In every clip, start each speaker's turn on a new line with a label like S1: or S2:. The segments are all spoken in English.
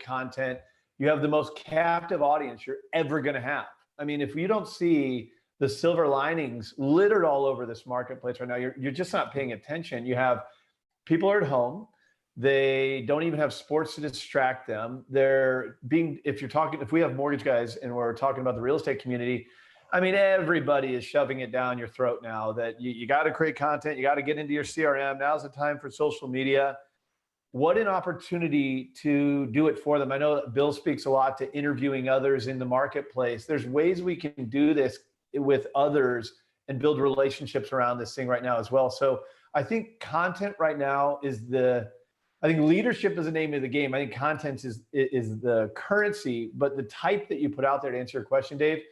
S1: content, you have the most captive audience you're ever going to have. I mean, if you don't see the silver linings littered all over this marketplace right now, you're just not paying attention. You have people are at home. They don't even have sports to distract them. If we have mortgage guys and we're talking about the real estate community, I mean, everybody is shoving it down your throat now that you got to create content. You got to get into your CRM. Now's the time for social media. What an opportunity to do it for them. I know that Bill speaks a lot to interviewing others in the marketplace. There's ways we can do this with others and build relationships around this thing right now as well. So I think content right now I think leadership is the name of the game. I think content is the currency, but the type that you put out there, to answer your question, Dave,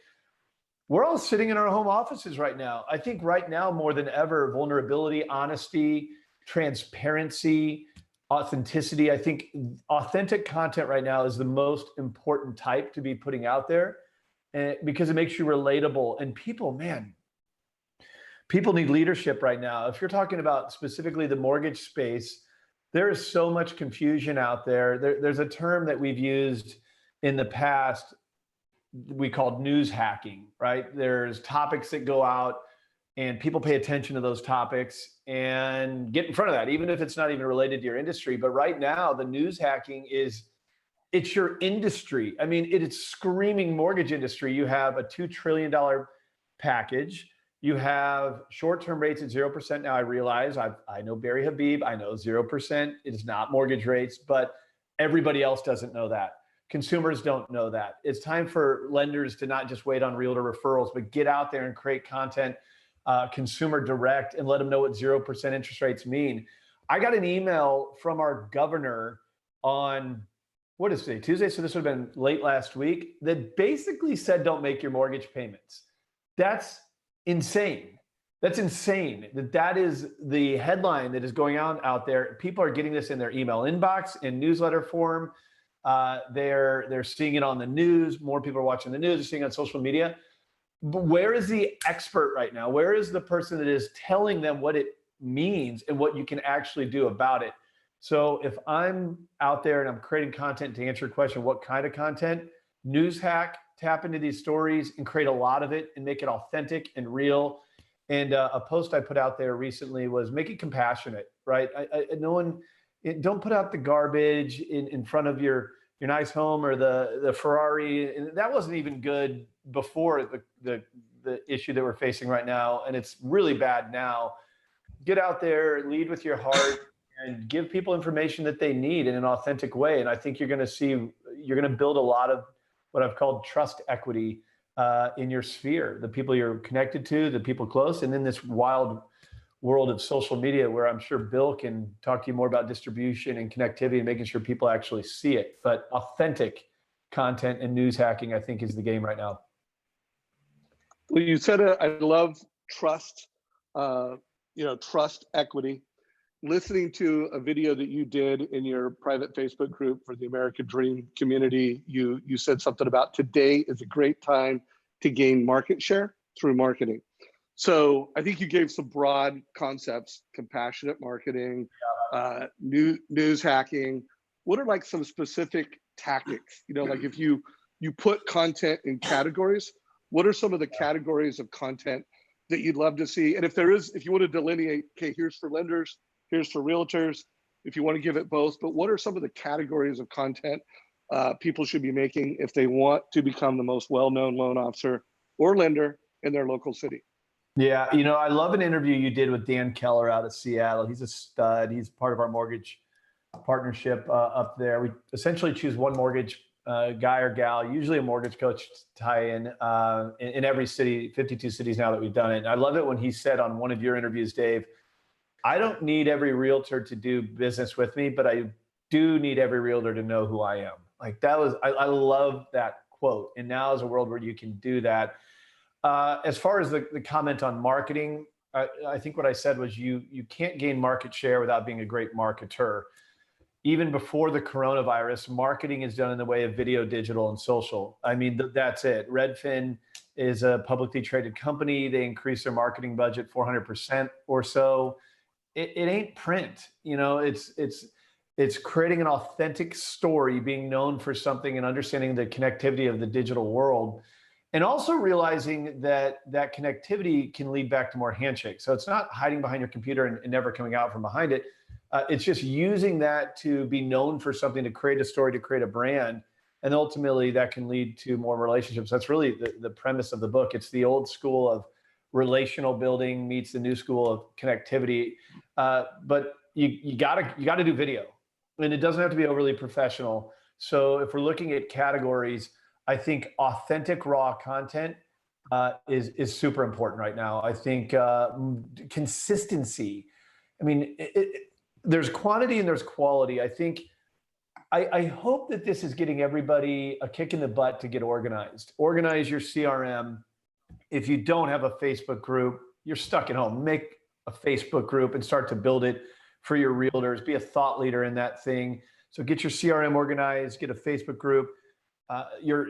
S1: we're all sitting in our home offices right now. I think right now more than ever, vulnerability, honesty, transparency, authenticity. I think authentic content right now is the most important type to be putting out there, because it makes you relatable. And people need leadership right now. If you're talking about specifically the mortgage space, there is so much confusion out there. There's a term that we've used in the past we called news hacking, right? There's topics that go out and people pay attention to those topics and get in front of that, even if it's not even related to your industry. But right now, the news hacking it's your industry. I mean, it is screaming mortgage industry. You have a $2 trillion package. You have short-term rates at 0%. Now I realize I know Barry Habib. I know 0%. It is not mortgage rates, but everybody else doesn't know that. Consumers don't know that. It's time for lenders to not just wait on realtor referrals, but get out there and create content, consumer direct, and let them know what 0% interest rates mean. I got an email from our governor on, what is today, Tuesday? So this would have been late last week, that basically said, don't make your mortgage payments. That's insane. That's insane. That is the headline that is going on out there. People are getting this in their email inbox, in newsletter form. They're seeing it on the news. More people are watching the news, they're seeing it on social media. But where is the expert right now? Where is the person that is telling them what it means and what you can actually do about it? So if I'm out there and I'm creating content, to answer your question, what kind of content? News hack, tap into these stories and create a lot of it and make it authentic and real. And a post I put out there recently was make it compassionate, right? Don't put out the garbage in front of your nice home or the Ferrari. And that wasn't even good before the issue that we're facing right now. And it's really bad now. Get out there, lead with your heart, and give people information that they need in an authentic way. And I think you're going to build a lot of what I've called trust equity in your sphere, the people you're connected to, the people close, and in this wild world of social media where I'm sure Bill can talk to you more about distribution and connectivity and making sure people actually see it. But authentic content and news hacking, I think, is the game right now.
S2: Well, you said I love trust, trust equity. Listening to a video that you did in your private Facebook group for the American Dream community, you said something about today is a great time to gain market share through marketing. So I think you gave some broad concepts: compassionate marketing, news hacking. What are like some specific tactics? Like if you put content in categories, what are some of the categories of content that you'd love to see? And if you want to delineate, okay, here's for lenders, here's for realtors, if you want to give it both, but what are some of the categories of content people should be making if they want to become the most well-known loan officer or lender in their local city?
S1: Yeah, I love an interview you did with Dan Keller out of Seattle. He's a stud. He's part of our mortgage partnership up there. We essentially choose one mortgage guy or gal, usually a mortgage coach, to tie in every city, 52 cities now that we've done it. And I love it when he said on one of your interviews, Dave, I don't need every realtor to do business with me, but I do need every realtor to know who I am. Like I love that quote. And now is a world where you can do that. As far as the comment on marketing, I think what I said was you can't gain market share without being a great marketer. Even before the coronavirus, marketing is done in the way of video, digital, and social. I mean, that's it. Redfin is a publicly traded company. They increased their marketing budget 400% or so. It ain't print. It's creating an authentic story, being known for something and understanding the connectivity of the digital world. And also realizing that that connectivity can lead back to more handshakes. So it's not hiding behind your computer and never coming out from behind it. It's just using that to be known for something, to create a story, to create a brand. And ultimately that can lead to more relationships. That's really the premise of the book. It's the old school of relational building meets the new school of connectivity. But you gotta do video, and it doesn't have to be overly professional. So if we're looking at categories, I think authentic raw content is super important right now. I think consistency. I mean, there's quantity and there's quality. I think I hope that this is getting everybody a kick in the butt to get organized. Organize your CRM. If you don't have a Facebook group, you're stuck at home. Make a Facebook group and start to build it for your realtors. Be a thought leader in that thing. So get your CRM organized, get a Facebook group.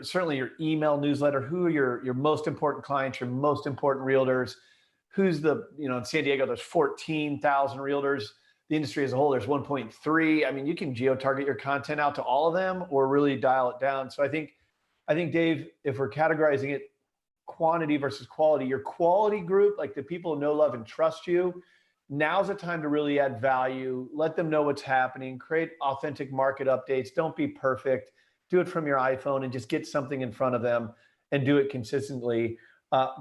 S1: Certainly your email newsletter. Who are your most important clients, your most important realtors? Who's in San Diego, there's 14,000 realtors. The industry as a whole, there's 1.3. I mean, you can geo-target your content out to all of them or really dial it down. So I think, Dave, if we're categorizing it, quantity versus quality, your quality group, like the people who know, love, and trust you, now's the time to really add value. Let them know what's happening. Create authentic market updates. Don't be perfect. Do it from your iPhone and just get something in front of them and do it consistently.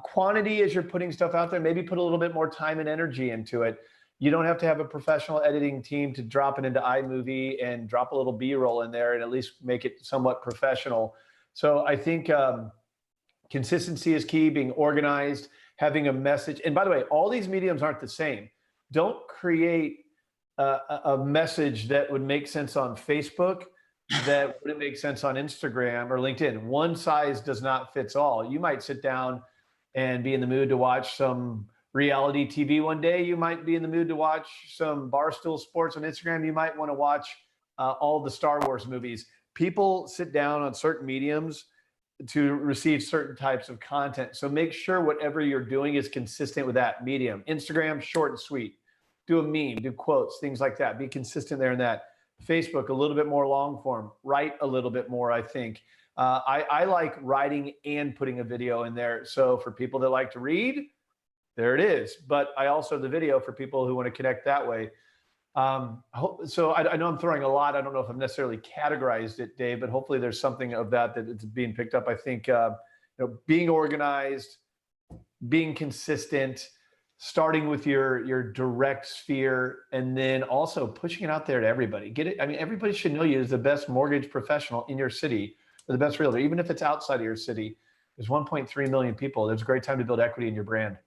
S1: Quantity, as you're putting stuff out there, maybe put a little bit more time and energy into it. You don't have to have a professional editing team to drop it into iMovie and drop a little B-roll in there and at least make it somewhat professional. So I think consistency is key, being organized, having a message. And by the way, all these mediums aren't the same. Don't create a message that would make sense on Facebook that wouldn't make sense on Instagram or LinkedIn. One size does not fit all. You might sit down and be in the mood to watch some reality TV one day. You might be in the mood to watch some Barstool Sports on Instagram. You might want to watch all the Star Wars movies. People sit down on certain mediums to receive certain types of content. So make sure whatever you're doing is consistent with that medium. Instagram, short and sweet. Do a meme, do quotes, things like that. Be consistent there in that. Facebook, a little bit more long form. Write a little bit more, I think. I like writing and putting a video in there. So for people that like to read, there it is. But I also have the video for people who want to connect that way. So I know I'm throwing a lot. I don't know if I've necessarily categorized it, Dave, but hopefully there's something of that it's being picked up. I think being organized, being consistent, starting with your direct sphere, and then also pushing it out there to everybody. Get it? I mean, everybody should know you as the best mortgage professional in your city, or the best realtor, even if it's outside of your city. There's 1.3 million people. There's a great time to build equity in your brand.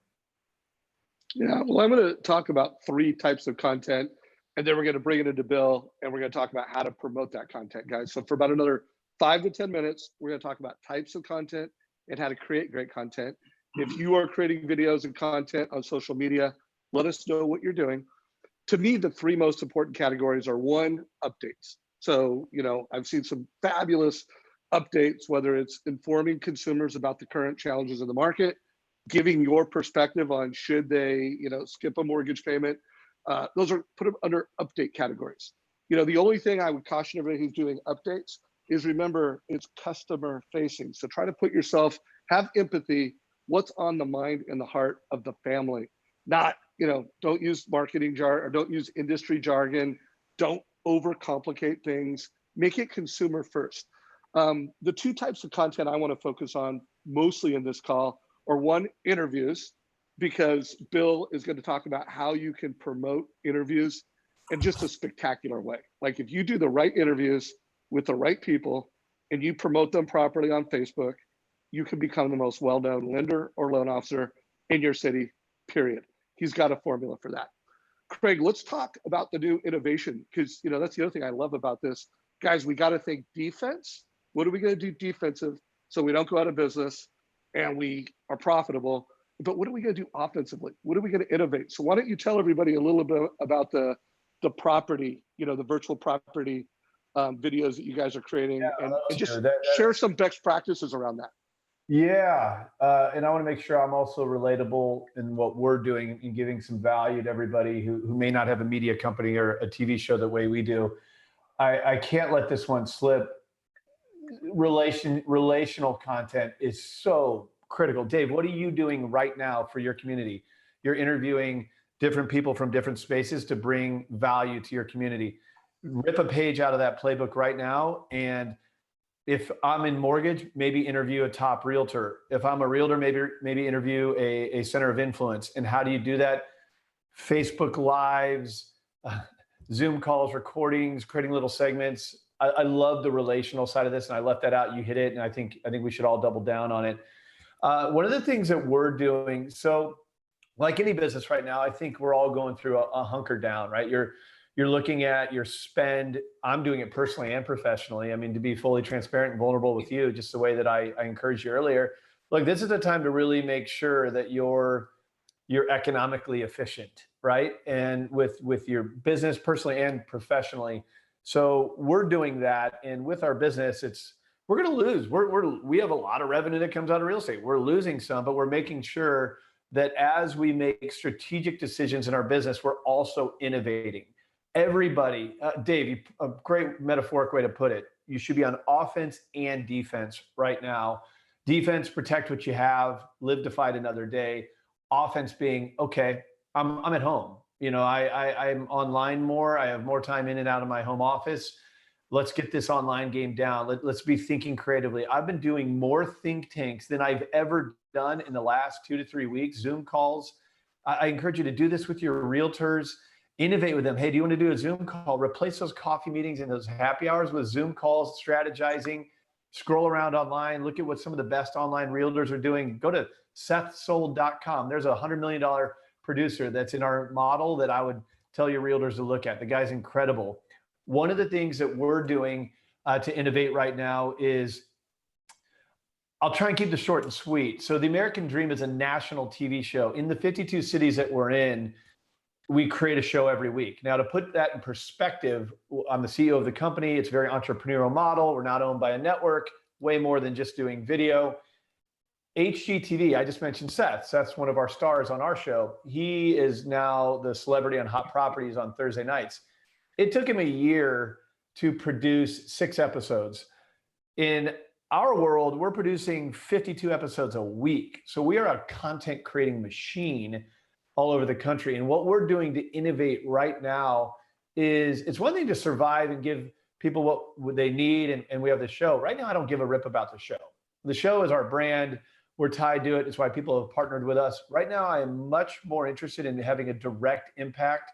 S2: Yeah, well, I'm going to talk about 3 types of content, and then we're going to bring it into Bill, and we're going to talk about how to promote that content, guys. So for about another 5 to 10 minutes, we're going to talk about types of content and how to create great content. If you are creating videos and content on social media, let us know what you're doing. To me, the 3 most important categories are 1, updates. So, I've seen some fabulous updates, whether it's informing consumers about the current challenges in the market, giving your perspective on should they, skip a mortgage payment. Those are put them under update categories. The only thing I would caution everybody who's doing updates is remember it's customer facing. So try to put yourself, have empathy, what's on the mind and the heart of the family. Not, don't use marketing jargon or don't use industry jargon. Don't overcomplicate things. Make it consumer first. The 2 types of content I want to focus on mostly in this call are 1, interviews, because Bill is going to talk about how you can promote interviews in just a spectacular way. Like if you do the right interviews with the right people and you promote them properly on Facebook, you can become the most well-known lender or loan officer in your city, period. He's got a formula for that. Craig, let's talk about the new innovation, because that's the other thing I love about this. Guys, we got to think defense. What are we going to do defensive so we don't go out of business and we are profitable? But what are we going to do offensively? What are we going to innovate? So why don't you tell everybody a little bit about the property, the virtual property videos that you guys are creating, and just share some best practices around that.
S1: Yeah, and I want to make sure I'm also relatable in what we're doing and giving some value to everybody who may not have a media company or a TV show the way we do. I can't let this one slip. Relational content is so critical. Dave, what are you doing right now for your community? You're interviewing different people from different spaces to bring value to your community. Rip a page out of that playbook right now. And if I'm in mortgage, maybe interview a top realtor. If I'm a realtor, maybe interview a center of influence. And how do you do that? Facebook Lives, Zoom calls, recordings, creating little segments. I love the relational side of this, and I left that out. You hit it, and I think we should all double down on it. One of the things that we're doing, so like any business right now, I think we're all going through a hunker down, right? You're looking at your spend. I'm doing it personally and professionally. I mean, to be fully transparent and vulnerable with you, just the way that I encouraged you earlier. Look, this is a time to really make sure that you're economically efficient, right? And with your business personally and professionally. So we're doing that, and with our business, we're going to lose. We have a lot of revenue that comes out of real estate. We're losing some, but we're making sure that as we make strategic decisions in our business, we're also innovating. Everybody, Dave, a great metaphoric way to put it. You should be on offense and defense right now. Defense, protect what you have, live to fight another day. Offense being, okay, I'm at home. You know, I'm online more. I have more time in and out of my home office. Let's get this online game down. Let's be thinking creatively. I've been doing more think tanks than I've ever done in the last 2 to 3 weeks, Zoom calls. I encourage you to do this with your realtors, innovate with them. Hey, do you want to do a Zoom call? Replace those coffee meetings and those happy hours with Zoom calls, strategizing, scroll around online, look at what some of the best online realtors are doing. Go to SethSold.com. There's a $100 million producer that's in our model that I would tell your realtors to look at. The guy's incredible. One of the things that we're doing to innovate right now is, I'll try and keep this short and sweet. So the American Dream is a national TV show. In the 52 cities that we're in, we create a show every week. Now, to put that in perspective, I'm the CEO of the company. It's a very entrepreneurial model. We're not owned by a network, way more than just doing video. HGTV, I just mentioned Seth. Seth's one of our stars on our show. He is now the celebrity on Hot Properties on Thursday nights. It took him a year to produce 6 episodes. In our world, we're producing 52 episodes a week. So we are a content creating machine all over the country. And what we're doing to innovate right now is, it's one thing to survive and give people what they need, and we have the show. Right now, I don't give a rip about the show. The show is our brand. We're tied to it. It's why people have partnered with us. Right now, I am much more interested in having a direct impact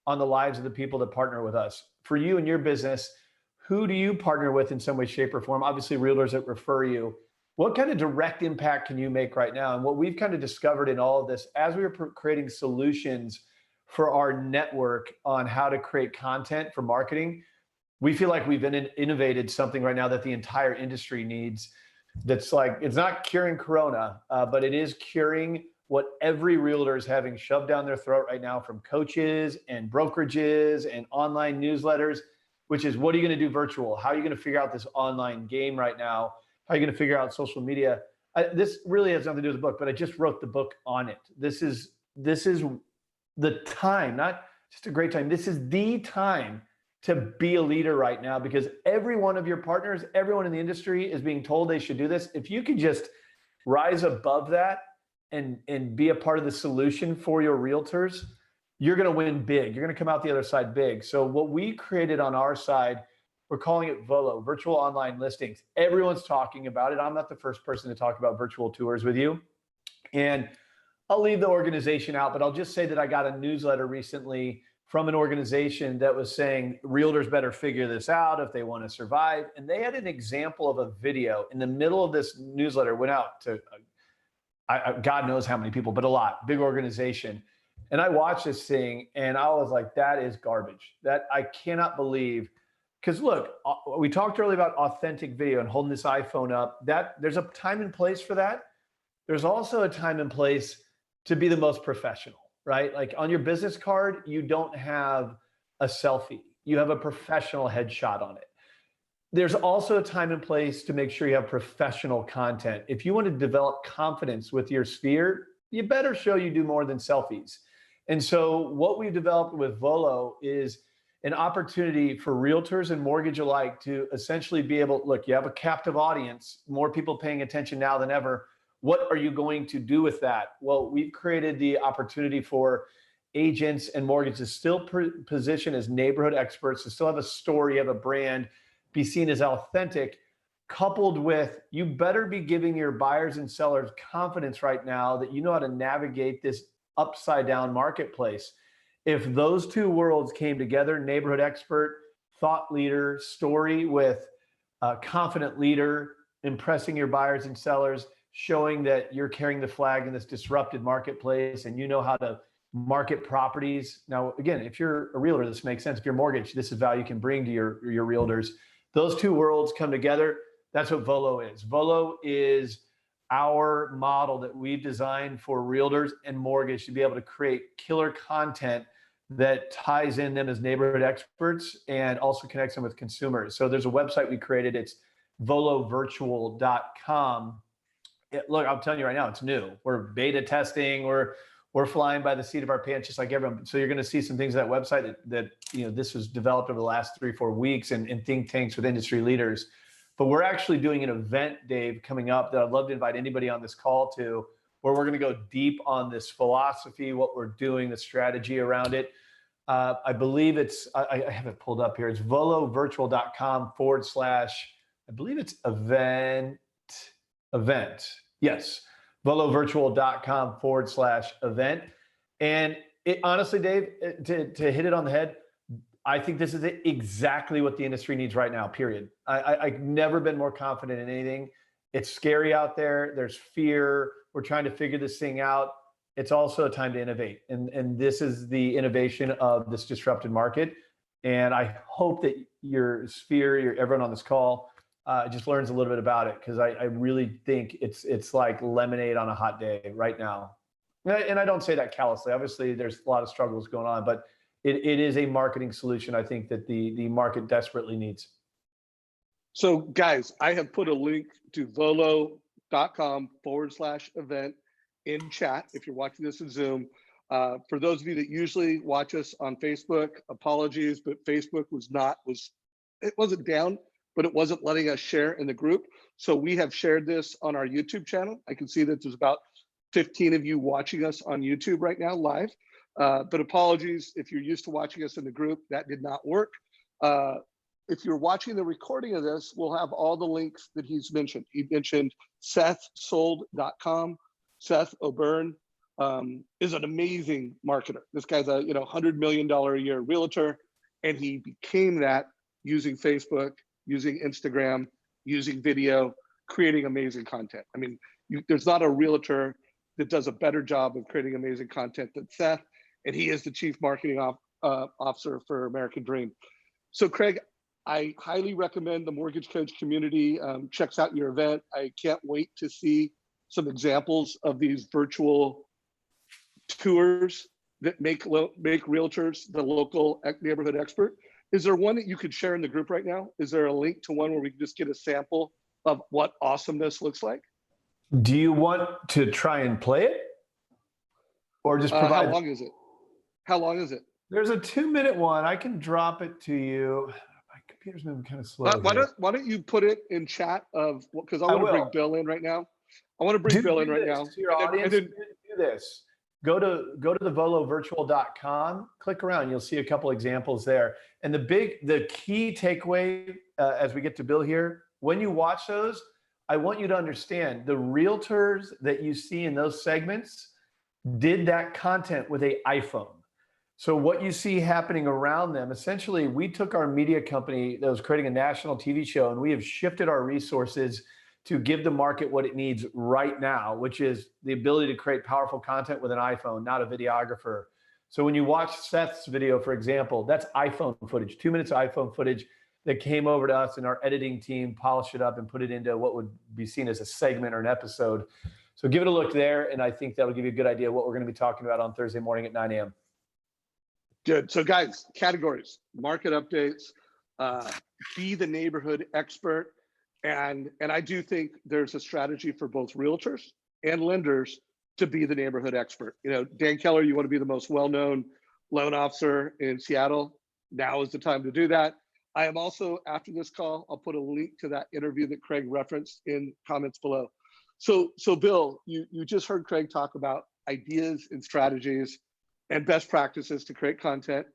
S1: on the lives of the people that partner with us. For you and your business, who do you partner with in some way, shape, or form? Obviously, realtors that refer you. What kind of direct impact can you make right now? And what we've kind of discovered in all of this, as we were creating solutions for our network on how to create content for marketing, we feel like we've innovated something right now that the entire industry needs. That's like, it's not curing Corona, but it is curing what every realtor is having shoved down their throat right now from coaches and brokerages and online newsletters, which is, what are you going to do virtual? How are you going to figure out this online game right now? How are you going to figure out social media? This really has nothing to do with the book, but I just wrote the book on it. This is the time, not just a great time. This is the time to be a leader right now, because every one of your partners, everyone in the industry is being told they should do this. If you could just rise above that and be a part of the solution for your realtors, you're going to win big. You're going to come out the other side big. So what we created on our side, we're calling it Volo, virtual online listings. Everyone's talking about it. I'm not the first person to talk about virtual tours with you. And I'll leave the organization out, but I'll just say that I got a newsletter recently from an organization that was saying realtors better figure this out if they want to survive. And they had an example of a video in the middle of this newsletter, went out to God knows how many people, but a lot, big organization. And I watched this thing and I was like, that is garbage. That I cannot believe. Because look, we talked earlier about authentic video and holding this iPhone up. That there's a time and place for that. There's also a time and place to be the most professional, right? Like on your business card, you don't have a selfie. You have a professional headshot on it. There's also a time and place to make sure you have professional content. If you want to develop confidence with your sphere, you better show you do more than selfies. And so what we've developed with Volo is an opportunity for realtors and mortgage alike to essentially be able, look, you have a captive audience, more people paying attention now than ever. What are you going to do with that? Well, we've created the opportunity for agents and mortgages to still position as neighborhood experts, to still have a story, have a brand, be seen as authentic, coupled with you better be giving your buyers and sellers confidence right now that you know how to navigate this upside down marketplace. If those two worlds came together, neighborhood expert, thought leader, story with a confident leader, impressing your buyers and sellers, showing that you're carrying the flag in this disrupted marketplace and you know how to market properties. Now, again, if you're a realtor, this makes sense. If you're a mortgage, this is value you can bring to your realtors. Those two worlds come together. That's what Volo is. Volo is our model that we've designed for realtors and mortgage to be able to create killer content that ties in them as neighborhood experts and also connects them with consumers. So there's a website we created. It's volovirtual.com. Look, I'm telling you right now, it's new. We're beta testing. We're flying by the seat of our pants, just like everyone. So you're going to see some things on that website that this was developed over the last 3-4 weeks and think tanks with industry leaders. But we're actually doing an event, Dave, coming up that I'd love to invite anybody on this call to, where we're going to go deep on this philosophy, what we're doing, the strategy around it. I believe it's, I have it pulled up here. It's volovirtual.com / I believe it's event. Yes. volovirtual.com / event. And it, honestly, Dave, to hit it on the head, I think this is exactly what the industry needs right now, period. I've never been more confident in anything. It's scary out there. There's fear. We're trying to figure this thing out. It's also a time to innovate. And this is the innovation of this disrupted market. And I hope that your sphere, everyone on this call, just learns a little bit about it, because I really think it's like lemonade on a hot day right now. And I don't say that callously. Obviously, there's a lot of struggles going on, but it is a marketing solution I think that the market desperately needs.
S2: So guys, I have put a link to volo.com / event in chat if you're watching this in Zoom. For those of you that usually watch us on Facebook, apologies, but Facebook it wasn't down, but it wasn't letting us share in the group. So we have shared this on our YouTube channel. I can see that there's about 15 of you watching us on YouTube right now live. But apologies if you're used to watching us in the group, that did not work. If you're watching the recording of this, we'll have all the links that he's mentioned. He mentioned SethSold.com. Seth O'Byrne is an amazing marketer. This guy's a $100 million a year realtor, and he became that using Facebook, using Instagram, using video, creating amazing content. I mean, there's not a realtor that does a better job of creating amazing content than Seth, and he is the chief marketing officer for American Dream. So Craig, I highly recommend the mortgage coach community checks out your event. I can't wait to see some examples of these virtual tours that make realtors the local neighborhood expert. Is there one that you could share in the group right now? Is there a link to one where we can just get a sample of what awesomeness looks like?
S1: Do you want to try and play it? Or just provide?
S2: How long is it? How long is it?
S1: There's a 2-minute one. I can drop it to you. My computer's moving kind of slow.
S2: Why don't you put it in chat because I want to bring Bill in right now. I want to bring Bill in right now.
S1: To your audience, do this. Go to the volovirtual.com, click around, you'll see a couple examples there. And the key takeaway as we get to Bill here, when you watch those, I want you to understand the realtors that you see in those segments did that content with an iPhone. So what you see happening around them, essentially, we took our media company that was creating a national TV show, and we have shifted our resources to give the market what it needs right now, which is the ability to create powerful content with an iPhone, not a videographer. So when you watch Seth's video, for example, that's iPhone footage, 2 minutes of iPhone footage that came over to us, and our editing team polished it up and put it into what would be seen as a segment or an episode. So give it a look there, and I think that'll give you a good idea of what we're going to be talking about on Thursday morning at 9 a.m.
S2: Good. So guys, categories, market updates, be the neighborhood expert. And I do think there's a strategy for both realtors and lenders to be the neighborhood expert. Dan Keller, you want to be the most well-known loan officer in Seattle. now is the time to do that. I am also, after this call, I'll put a link to that interview that Craig referenced in comments below. So Bill, you just heard Craig talk about ideas and strategies and best practices to create content.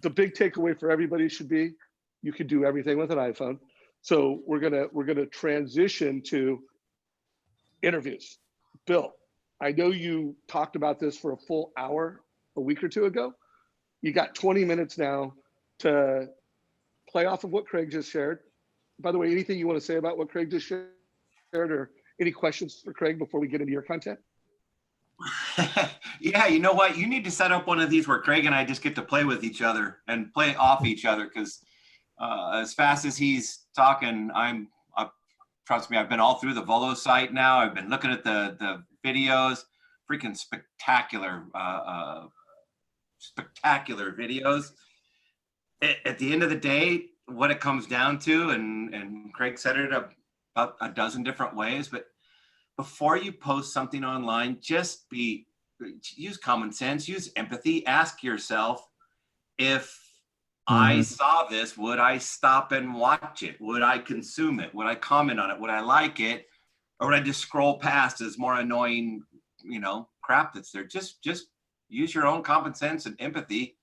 S2: The big takeaway for everybody should be, you can do everything with an iPhone. So we're gonna transition to interviews. Bill, I know you talked about this for a full hour a week or two ago. You got 20 minutes now to play off of what Craig just shared. By the way, anything you want to say about what Craig just shared, or any questions for Craig before we get into your content?
S3: Yeah, you know what? You need to set up one of these where Craig and I just get to play with each other and play off each other, because as fast as he's talking, trust me, I've been all through the Volo site now. I've been looking at the videos, freaking spectacular, spectacular videos. At the end of the day, what it comes down to, and Craig said it about a dozen different ways, but before you post something online, just use common sense, use empathy, ask yourself, if I saw this, would I stop and watch it? Would I consume it? Would I comment on it? Would I like it? Or would I just scroll past as more annoying, crap that's there? Just use your own common sense and empathy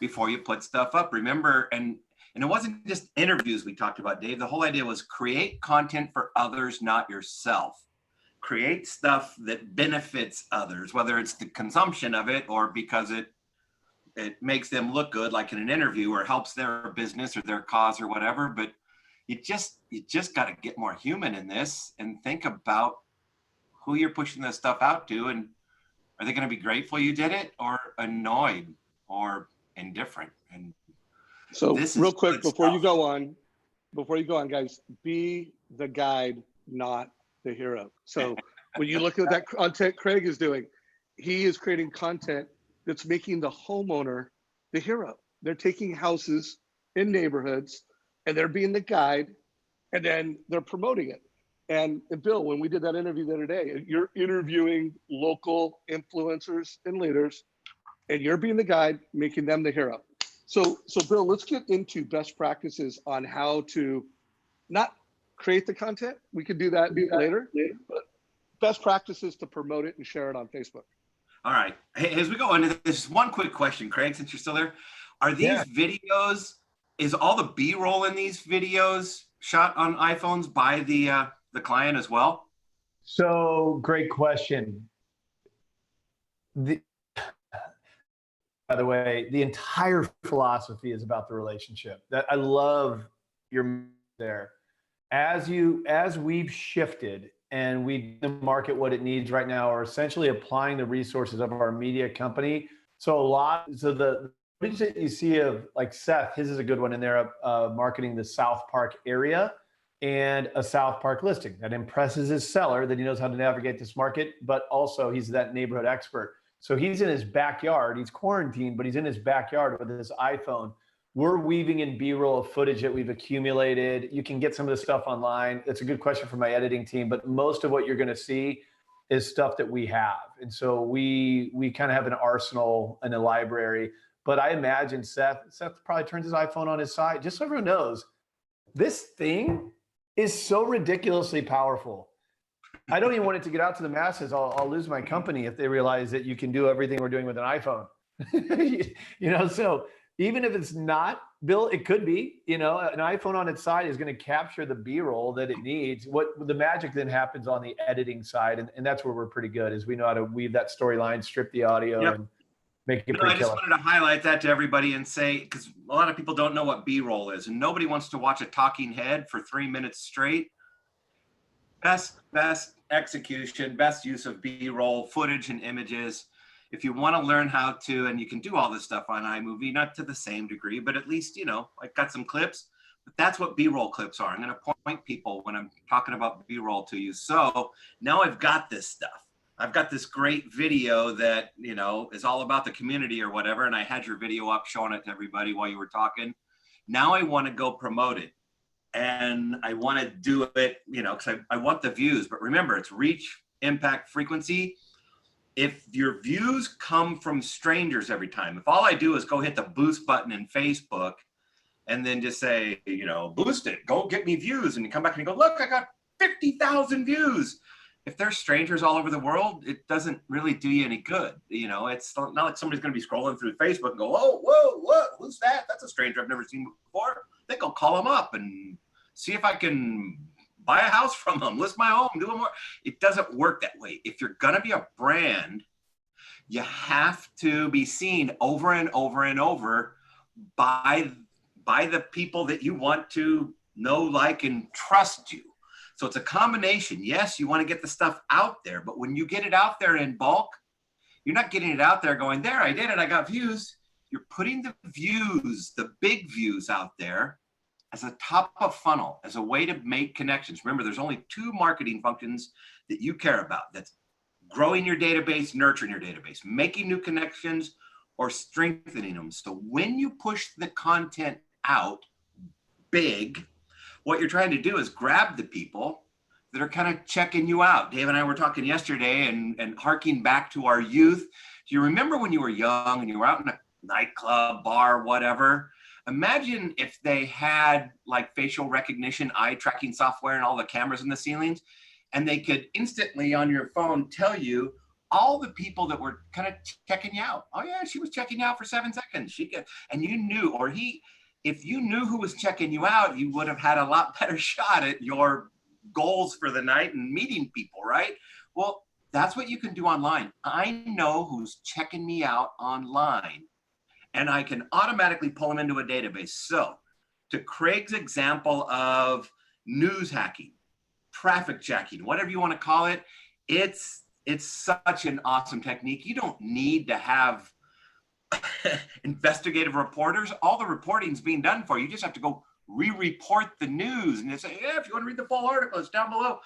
S3: before you put stuff up. Remember, and it wasn't just interviews we talked about, Dave. The whole idea was create content for others, not yourself. Create stuff that benefits others, whether it's the consumption of it or because it makes them look good, like in an interview, or helps their business or their cause or whatever. But you just got to get more human in this and think about who you're pushing this stuff out to, and are they going to be grateful you did it, or annoyed, or indifferent? And
S2: so real quick before you go on, guys, be the guide, not the hero. So when you look at that content Craig is doing, he is creating content that's making the homeowner the hero. They're taking houses in neighborhoods and they're being the guide, and then they're promoting it. And Bill, when we did that interview the other day, you're interviewing local influencers and leaders, and you're being the guide, making them the hero. So Bill, let's get into best practices on how to not create the content. We could do that later. But best practices to promote it and share it on Facebook.
S3: All right. Hey, as we go into this, one quick question, Craig, since you're still there. Are these videos, is all the B-roll in these videos shot on iPhones by the client as well?
S1: So great question. By the way, the entire philosophy is about the relationship. That I love your there. As we've shifted and we market what it needs right now, are essentially applying the resources of our media company. So the footage that you see of, like Seth, his is a good one in there, marketing the South Park area and a South Park listing that impresses his seller, that he knows how to navigate this market, but also he's that neighborhood expert. So he's in his backyard, he's quarantined, but he's in his backyard with his iPhone. We're weaving in B-roll of footage that we've accumulated. You can get some of this stuff online. That's a good question for my editing team, but most of what you're gonna see is stuff that we have. And so we kind of have an arsenal and a library, but I imagine Seth probably turns his iPhone on his side, just so everyone knows, this thing is so ridiculously powerful. I don't even want it to get out to the masses. I'll lose my company if they realize that you can do everything we're doing with an iPhone. So even if it's not, Bill, it could be, an iPhone on its side is going to capture the B-roll that it needs. What the magic then happens on the editing side, and that's where we're pretty good, is we know how to weave that storyline, strip the audio, and make it pretty
S3: I just wanted to highlight that to everybody and say, because a lot of people don't know what B-roll is, and nobody wants to watch a talking head for 3 minutes straight. Best execution, best use of B-roll footage and images. If you want to learn how to, and you can do all this stuff on iMovie, not to the same degree, but at least, I've got some clips, but that's what B-roll clips are. I'm going to point people when I'm talking about B-roll to you. So now I've got this stuff. I've got this great video that, is all about the community or whatever. And I had your video up showing it to everybody while you were talking. Now I want to go promote it. And I want to do it, because I want the views. But remember, it's reach, impact, frequency. if your views come from strangers every time, if all I do is go hit the boost button in Facebook and then just say, you know, boost it, go get me views, and you come back and you go, look, I got 50,000 views. If there's strangers all over the world, it doesn't really do you any good. You know, it's not like somebody's going to be scrolling through Facebook and go, oh, whoa, what? Who's that? That's a stranger I've never seen before. I think I'll call them up and see if I can buy a house from them, list my home, do more. It doesn't work that way. If you're going to be a brand, you have to be seen over and over and over by the people that you want to know, like, and trust you. So it's a combination. Yes, you want to get the stuff out there, but when you get it out there in bulk, you're not getting it out there going, there, I did it, I got views. You're putting the views, the big views out there as a top of funnel, as a way to make connections. Remember, there's only 2 marketing functions that you care about. That's growing your database, nurturing your database, making new connections, or strengthening them. So when you push the content out big, what you're trying to do is grab the people that are kind of checking you out. Dave and I were talking yesterday and harking back to our youth. Do you remember when you were young and you were out in a nightclub, bar, whatever? Imagine if they had like facial recognition, eye tracking software, and all the cameras in the ceilings, and they could instantly on your phone tell you all the people that were kind of checking you out. Oh yeah, she was checking you out for 7 seconds. She could, and you knew, or he, if you knew who was checking you out, you would have had a lot better shot at your goals for the night and meeting people, right? Well, that's what you can do online. I know who's checking me out online, and I can automatically pull them into a database. So to Craig's example of news hacking, traffic jacking, whatever you want to call it, it's such an awesome technique. You don't need to have investigative reporters. All the reporting's being done for you. You just have to go re-report the news and you say, yeah, if you want to read the full article, it's down below.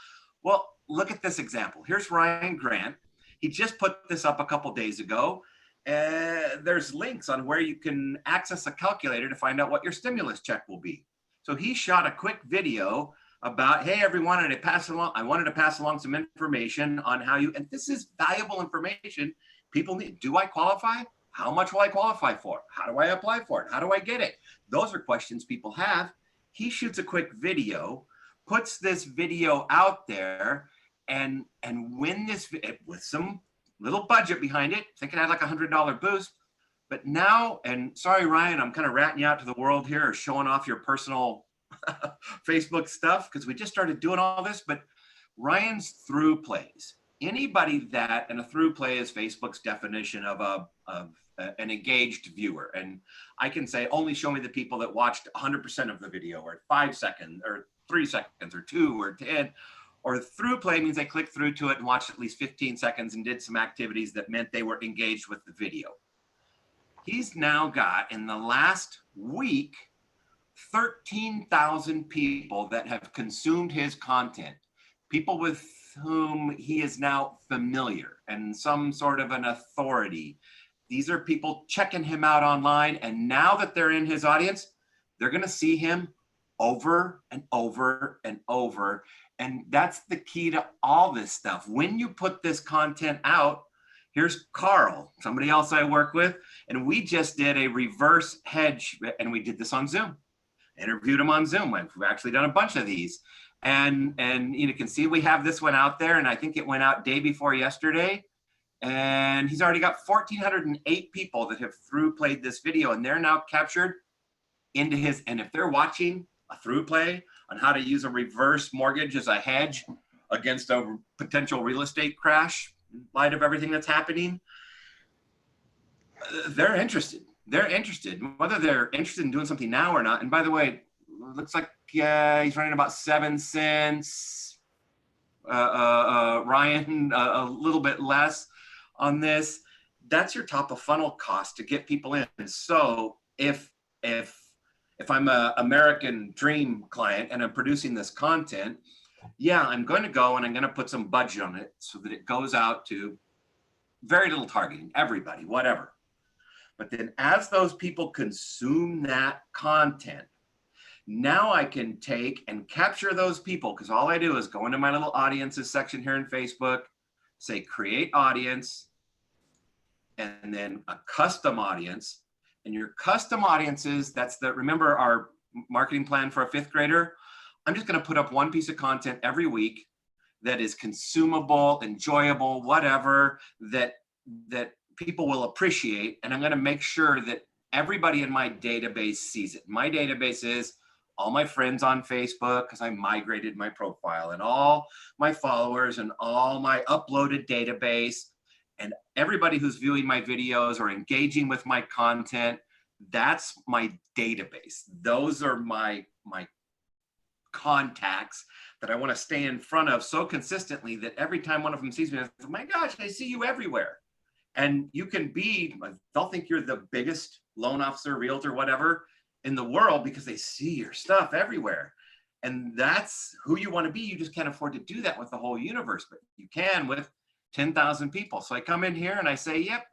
S3: Well, look at this example. Here's Ryan Grant. He just put this up a couple days ago. There's links on where you can access a calculator to find out what your stimulus check will be. So he shot a quick video about, hey, everyone, I wanted to pass along some information on how you, and this is valuable information people need. Do I qualify? How much will I qualify for? How do I apply for it? How do I get it? Those are questions people have. He shoots a quick video, puts this video out there, and when this, with some little budget behind it, I think it had like $100 boost, but now, and sorry, Ryan, I'm kind of ratting you out to the world here or showing off your personal Facebook stuff because we just started doing all this, but Ryan's through plays. Anybody that, and a through play is Facebook's definition of an engaged viewer. And I can say, only show me the people that watched 100% of the video, or 5 seconds, or 3 seconds, or 2, or 10. Or through play means they clicked through to it and watched at least 15 seconds and did some activities that meant they were engaged with the video. He's now got, in the last week, 13,000 people that have consumed his content. People with whom he is now familiar and some sort of an authority. These are people checking him out online, and now that they're in his audience, they're going to see him over and over and over. And that's the key to all this stuff. When you put this content out, here's Carl, somebody else I work with, and we just did a reverse hedge, and we did this on Zoom. Interviewed him on Zoom. We've actually done a bunch of these. And you can see we have this one out there, and I think it went out day before yesterday. And he's already got 1,408 people that have through played this video, and they're now captured into his, and if they're watching a through play on how to use a reverse mortgage as a hedge against a potential real estate crash in light of everything that's happening, they're interested. They're interested, whether they're interested in doing something now or not. And by the way, it looks like he's running about 7 cents. Ryan, a little bit less on this. That's your top of funnel cost to get people in. So if I'm a American Dream client and I'm producing this content, yeah, I'm going to go and I'm going to put some budget on it so that it goes out to very little targeting, everybody, whatever. But then as those people consume that content, now I can take and capture those people, because all I do is go into my little audiences section here in Facebook, say create audience, and then a custom audience. And your custom audiences, remember our marketing plan for a fifth grader? I'm just going to put up one piece of content every week that is consumable, enjoyable, whatever, that people will appreciate. And I'm going to make sure that everybody in my database sees it. My database is all my friends on Facebook, because I migrated my profile, and all my followers and all my uploaded database, and everybody who's viewing my videos or engaging with my content. That's my database. Those are my contacts that I want to stay in front of so consistently that every time one of them sees me, I say, oh my gosh, I see you everywhere. And you can they'll think you're the biggest loan officer, realtor, whatever in the world because they see your stuff everywhere. And that's who you want to be. You just can't afford to do that with the whole universe, but you can with 10,000 people. So I come in here and I say, yep,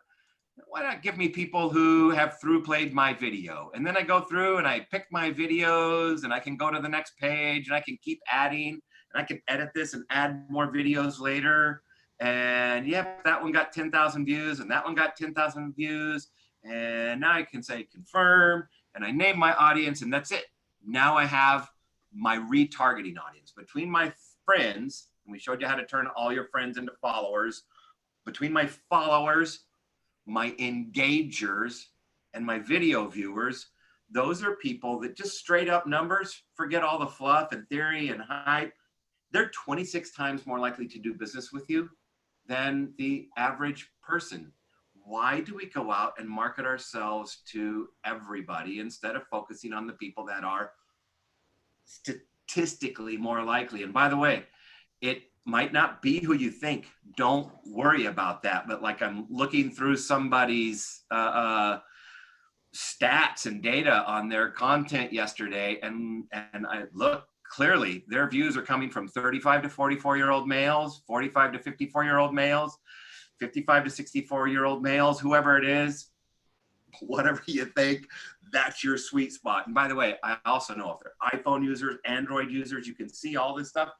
S3: why not give me people who have played my video? And then I go through and I pick my videos, and I can go to the next page, and I can keep adding, and I can edit this and add more videos later. And yep, that one got 10,000 views, and that one got 10,000 views. And now I can say confirm, and I name my audience, and that's it. Now I have my retargeting audience between my friends, and we showed you how to turn all your friends into followers. Between my followers, my engagers, and my video viewers, those are people that just straight up numbers, forget all the fluff and theory and hype. They're 26 times more likely to do business with you than the average person. Why do we go out and market ourselves to everybody instead of focusing on the people that are statistically more likely? And by the way, it might not be who you think. Don't worry about that. But like, I'm looking through somebody's stats and data on their content yesterday, and I look clearly, their views are coming from 35 to 44-year-old males, 45 to 54-year-old males, 55 to 64-year-old males, whoever it is, whatever you think, that's your sweet spot. And by the way, I also know if they're iPhone users, Android users, you can see all this stuff.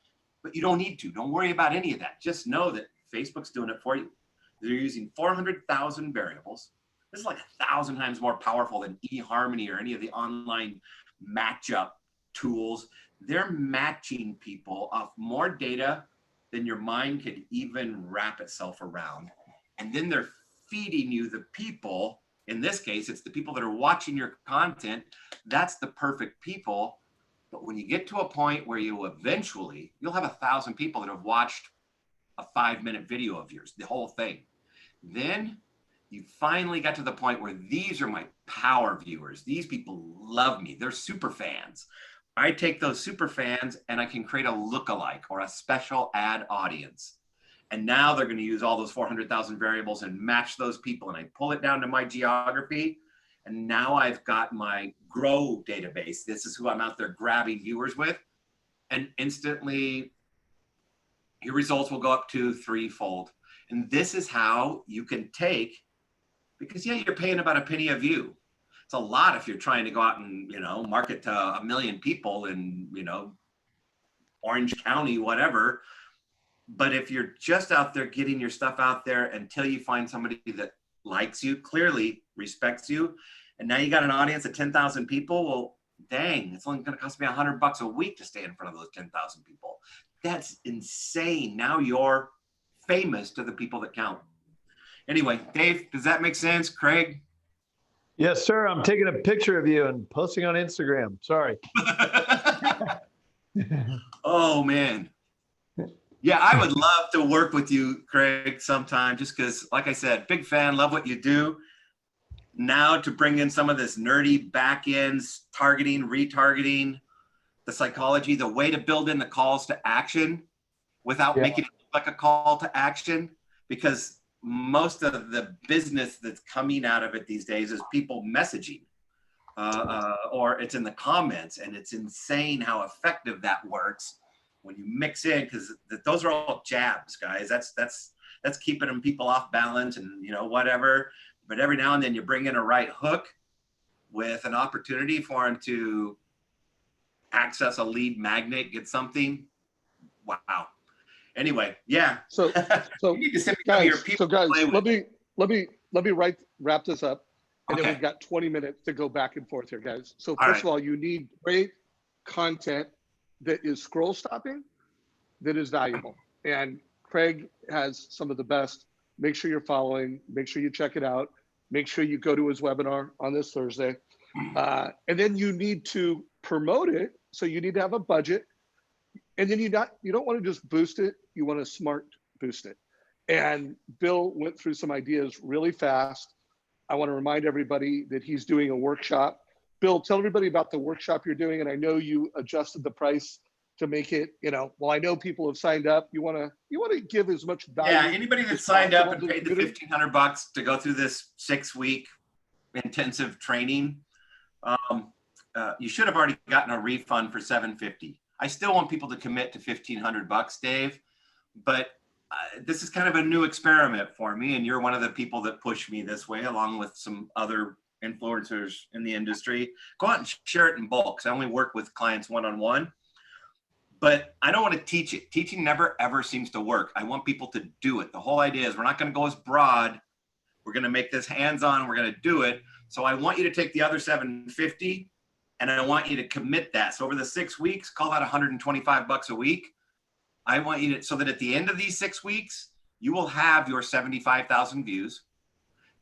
S3: But you don't need to. Don't worry about any of that. Just know that Facebook's doing it for you. They're using 400,000 variables. This is like 1,000 times more powerful than eHarmony or any of the online matchup tools. They're matching people off more data than your mind could even wrap itself around. And then they're feeding you the people. In this case, it's the people that are watching your content. That's the perfect people. But when you get to a point where you'll have 1,000 people that have watched a 5-minute video of yours, the whole thing. Then you finally got to the point where these are my power viewers. These people love me. They're super fans. I take those super fans and I can create a lookalike or a special ad audience. And now they're going to use all those 400,000 variables and match those people. And I pull it down to my geography. And now I've got my grow database. This is who I'm out there grabbing viewers with. And instantly, your results will go up to 3-fold. And this is how you can take, because yeah, you're paying about a penny a view. It's a lot if you're trying to go out and, market to 1 million people in, Orange County, whatever. But if you're just out there getting your stuff out there until you find somebody that likes you, clearly respects you, and now you got an audience of 10,000 people, well, dang, it's only going to cost me $100 a week to stay in front of those 10,000 people. That's insane. Now you're famous to the people that count. Anyway, Dave, does that make sense? Craig?
S1: Yes, sir. I'm taking a picture of you and posting on Instagram. Sorry.
S3: Oh, man. Yeah, I would love to work with you, Craig, sometime, just because, like I said, big fan, love what you do. Now to bring in some of this nerdy back ends, targeting, retargeting, the psychology, the way to build in the calls to action without making it look like a call to action, because most of the business that's coming out of it these days is people messaging or it's in the comments, and it's insane how effective that works when you mix in, because those are all jabs, guys. That's keeping them people off balance and whatever. But every now and then you bring in a right hook with an opportunity for them to access a lead magnet, get something. Wow. Anyway, yeah.
S2: So
S3: you need to send me
S2: guys,
S3: your people to play with.
S2: let me let me wrap this up, and then
S3: Okay.
S2: we've got 20 minutes to go back and forth here, guys. So
S3: All
S2: first
S3: right.
S2: of all, you need great content that is scroll stopping, that is valuable. And Craig has some of the best. Make sure you're following, make sure you check it out. Make sure you go to his webinar on this Thursday. And then you need to promote it. So you need to have a budget. And then you don't want to just boost it, you want to smart boost it. And Bill went through some ideas really fast. I want to remind everybody that he's doing a workshop. Bill, tell everybody about the workshop you're doing. And I know you adjusted the price to make it, well, I know people have signed up. You want to give as much value.
S3: Yeah, anybody that
S2: as
S3: signed up
S2: possible
S3: and
S2: to
S3: paid the $1,500 to go through this 6-week intensive training, you should have already gotten a refund for $750. I still want people to commit to $1,500, Dave, but this is kind of a new experiment for me, and you're one of the people that push me this way, along with some other influencers in the industry. Go out and share it in bulk, because I only work with clients one-on-one. But I don't want to teach it. Teaching never, ever seems to work. I want people to do it. The whole idea is we're not going to go as broad. We're going to make this hands-on. We're going to do it. So I want you to take the other $750, and I want you to commit that. So over the 6 weeks, call that $125 a week. I want you to, so that at the end of these 6 weeks, you will have your 75,000 views.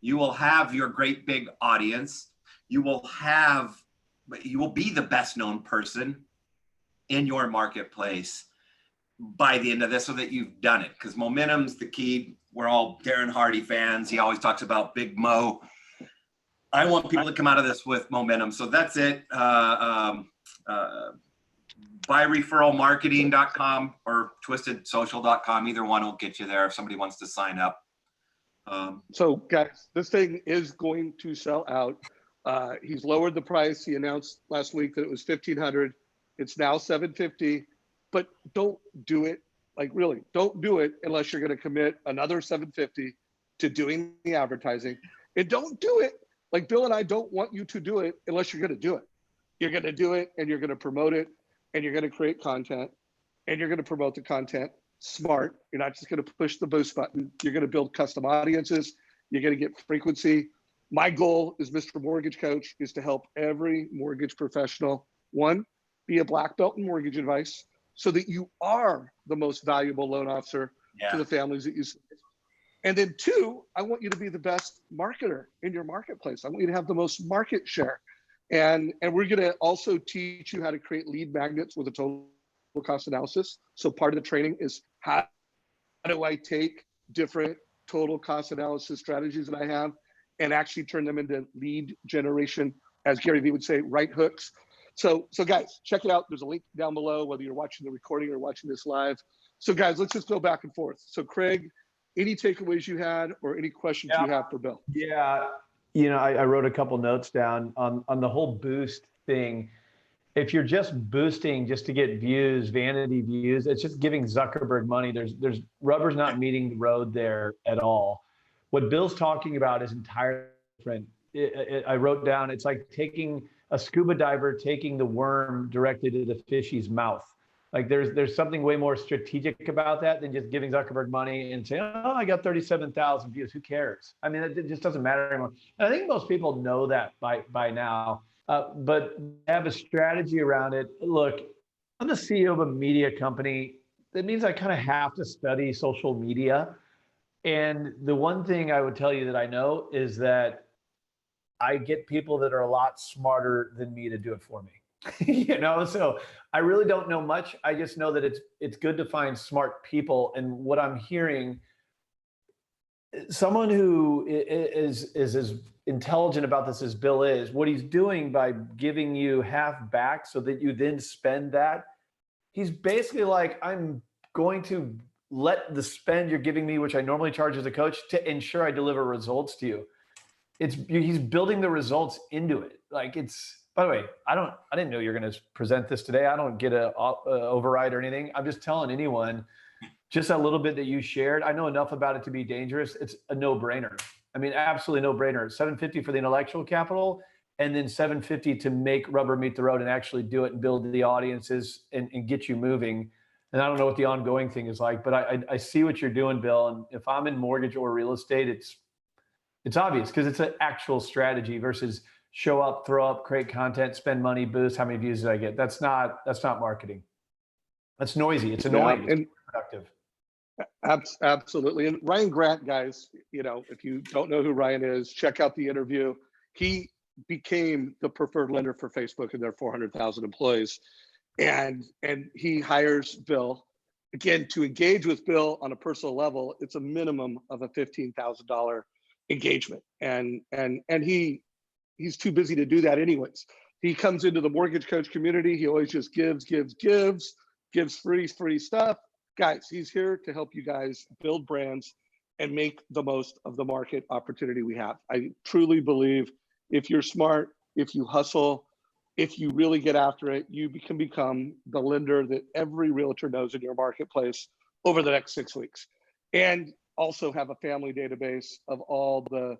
S3: You will have your great big audience. You will be the best known person in your marketplace by the end of this, so that you've done it. Because momentum's the key. We're all Darren Hardy fans. He always talks about Big Mo. I want people to come out of this with momentum. So that's it. Byreferralmarketing.com or twistedsocial.com. Either one will get you there if somebody wants to sign up.
S2: So guys, this thing is going to sell out. He's lowered the price. He announced last week that it was $1,500. It's now $750, but don't do it. Like, really, don't do it unless you're going to commit another $750 to doing the advertising. And don't do it. Like Bill and I don't want you to do it unless you're going to do it. You're going to do it, and you're going to promote it, and you're going to create content, and you're going to promote the content smart. You're not just going to push the boost button. You're going to build custom audiences. You're going to get frequency. My goal as Mr. Mortgage Coach is to help every mortgage professional, one, be a black belt in mortgage advice, so that you are the most valuable loan officer to the families that you serve. And then two, I want you to be the best marketer in your marketplace. I want you to have the most market share. And we're going to also teach you how to create lead magnets with a total cost analysis. So part of the training is how do I take different total cost analysis strategies that I have and actually turn them into lead generation, as Gary Vee would say, right hooks. So guys, check it out. There's a link down below, whether you're watching the recording or watching this live. So guys, let's just go back and forth. So Craig, any takeaways you had or any questions you have for Bill?
S1: Yeah, I wrote a couple notes down on the whole boost thing. If you're just boosting just to get views, vanity views, it's just giving Zuckerberg money. There's rubber's not meeting the road there at all. What Bill's talking about is entirely different. I wrote down, it's like taking a scuba diver, taking the worm directly to the fishy's mouth. Like there's something way more strategic about that than just giving Zuckerberg money and saying, oh, I got 37,000 views. Who cares? I mean, it just doesn't matter anymore. And I think most people know that by now, but have a strategy around it. Look, I'm the CEO of a media company. That means I kind of have to study social media. And the one thing I would tell you that I know is that I get people that are a lot smarter than me to do it for me. So I really don't know much. I just know that it's good to find smart people. And what I'm hearing, someone who is as intelligent about this as Bill is, what he's doing by giving you half back so that you then spend that, he's basically like, I'm going to let the spend you're giving me, which I normally charge as a coach, to ensure I deliver results to you. He's building the results into it. Like by the way, I didn't know you're going to present this today. I don't get a override or anything. I'm just telling anyone, just a little bit that you shared. I know enough about it to be dangerous. It's a no-brainer. I mean, absolutely no-brainer. $750 for the intellectual capital, and then $750 to make rubber meet the road and actually do it and build the audiences and get you moving. And I don't know what the ongoing thing is like, but I see what you're doing, Bill. And if I'm in mortgage or real estate, It's obvious because it's an actual strategy versus show up, throw up, create content, spend money, boost. How many views did I get? That's not marketing. That's noisy. It's
S2: Yeah,
S1: annoying. It's productive.
S2: Absolutely. And Ryan Grant, guys, you know, if you don't know who Ryan is, check out the interview. He became the preferred lender for Facebook and their 400,000 employees. And he hires Bill. Again, to engage with Bill on a personal level, it's a minimum of a $15,000 engagement. And he's too busy to do that anyways. He comes into the mortgage coach community. He always just gives free stuff. Guys, he's here to help you guys build brands and make the most of the market opportunity we have. I truly believe if you're smart, if you hustle, if you really get after it, you can become the lender that every realtor knows in your marketplace over the next 6 weeks. And also have a family database of all the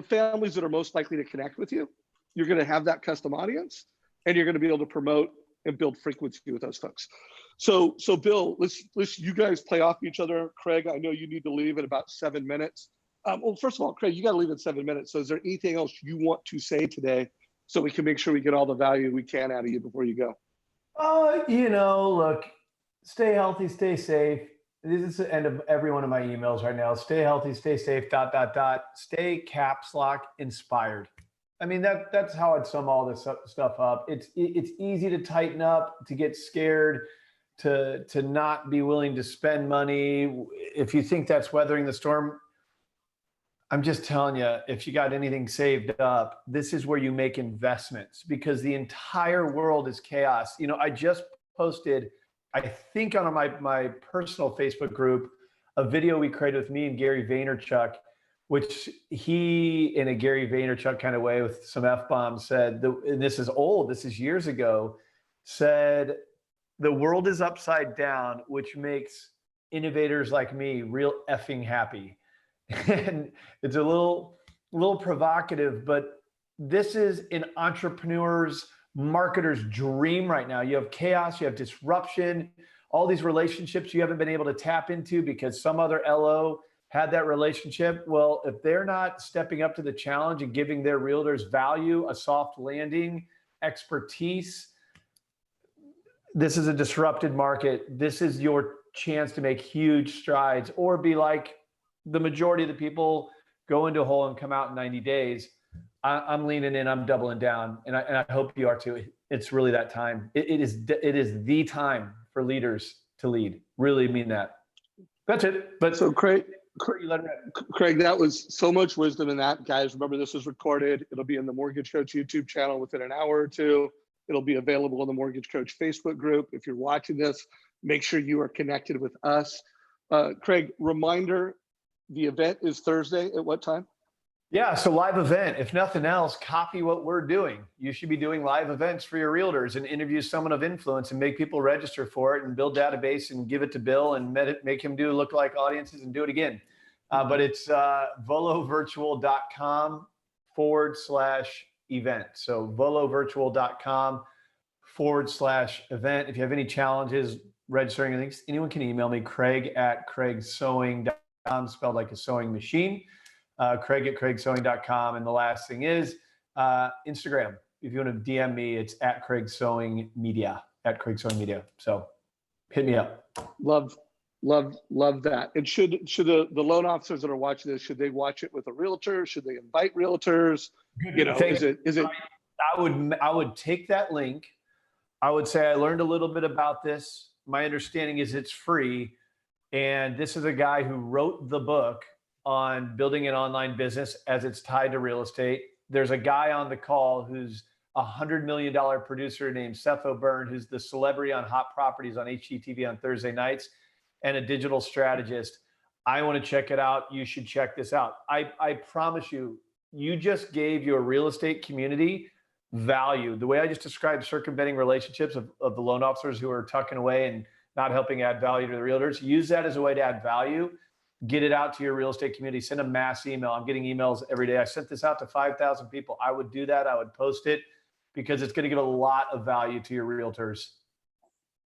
S2: families that are most likely to connect with you. You're going to have that custom audience, and you're going to be able to promote and build frequency with those folks. So Bill, let's you guys play off each other. Craig, I know you need to leave in about 7 minutes. Well, first of all, Craig, you got to leave in 7 minutes. So is there anything else you want to say today so we can make sure we get all the value we can out of you before you go?
S1: You know, look, stay healthy, stay safe. This is the end of every one of my emails right now. Stay healthy, stay safe, ... Stay caps lock inspired. I mean, that's how I'd sum all this stuff up. It's easy to tighten up, to get scared, to not be willing to spend money. If you think that's weathering the storm, I'm just telling you, if you got anything saved up, this is where you make investments, because the entire world is chaos. You know, I just posted, I think on my personal Facebook group, a video we created with me and Gary Vaynerchuk, which he, in a Gary Vaynerchuk kind of way with some F-bombs, said, and this is old, this is years ago, said, the world is upside down, which makes innovators like me real effing happy. And it's a little provocative, but this is an entrepreneur's, marketer's dream right now. You have chaos, you have disruption, all these relationships you haven't been able to tap into because some other LO had that relationship. Well, if they're not stepping up to the challenge and giving their realtors value, a soft landing, expertise, this is a disrupted market. This is your chance to make huge strides, or be like the majority of the people, go into a hole and come out in 90 days. I'm leaning in, I'm doubling down. And I hope you are too. It's really that time. It is the time for leaders to lead. Really mean that. That's it. But
S2: so Craig, that was so much wisdom in that. Guys, remember, this is recorded. It'll be in the Mortgage Coach YouTube channel within an hour or two. It'll be available in the Mortgage Coach Facebook group. If you're watching this, make sure you are connected with us. Craig, reminder, the event is Thursday at what time?
S1: Yeah, so live event. If nothing else, copy what we're doing. You should be doing live events for your realtors and interview someone of influence and make people register for it and build database and give it to Bill and make him do lookalike audiences and do it again. But it's volovirtual.com/event. So volovirtual.com/event. If you have any challenges registering, anyone can email me, Craig@craigsewing.com, spelled like a sewing machine. Craig@craigsewing.com. And the last thing is Instagram. If you want to DM me, it's @craigsewingmedia, @craigsewingmedia. So hit me up.
S2: Love that. And should the loan officers that are watching this, should they watch it with a realtor? Should they invite realtors? You know, is it?
S1: I would take that link. I would say, I learned a little bit about this. My understanding is it's free. And this is a guy who wrote the book on building an online business as it's tied to real estate. There's a guy on the call who's a $100 million producer named Seth O'Byrne, who's the celebrity on Hot Properties on HGTV on Thursday nights, and a digital strategist. I want to check it out. You should check this out. I promise you, you just gave your real estate community value. The way I just described circumventing relationships of the loan officers who are tucking away and not helping add value to the realtors, use that as a way to add value. Get it out to your real estate community. Send a mass email. I'm getting emails every day. I sent this out to 5,000 people. I would do that. I would post it because it's going to give a lot of value to your realtors.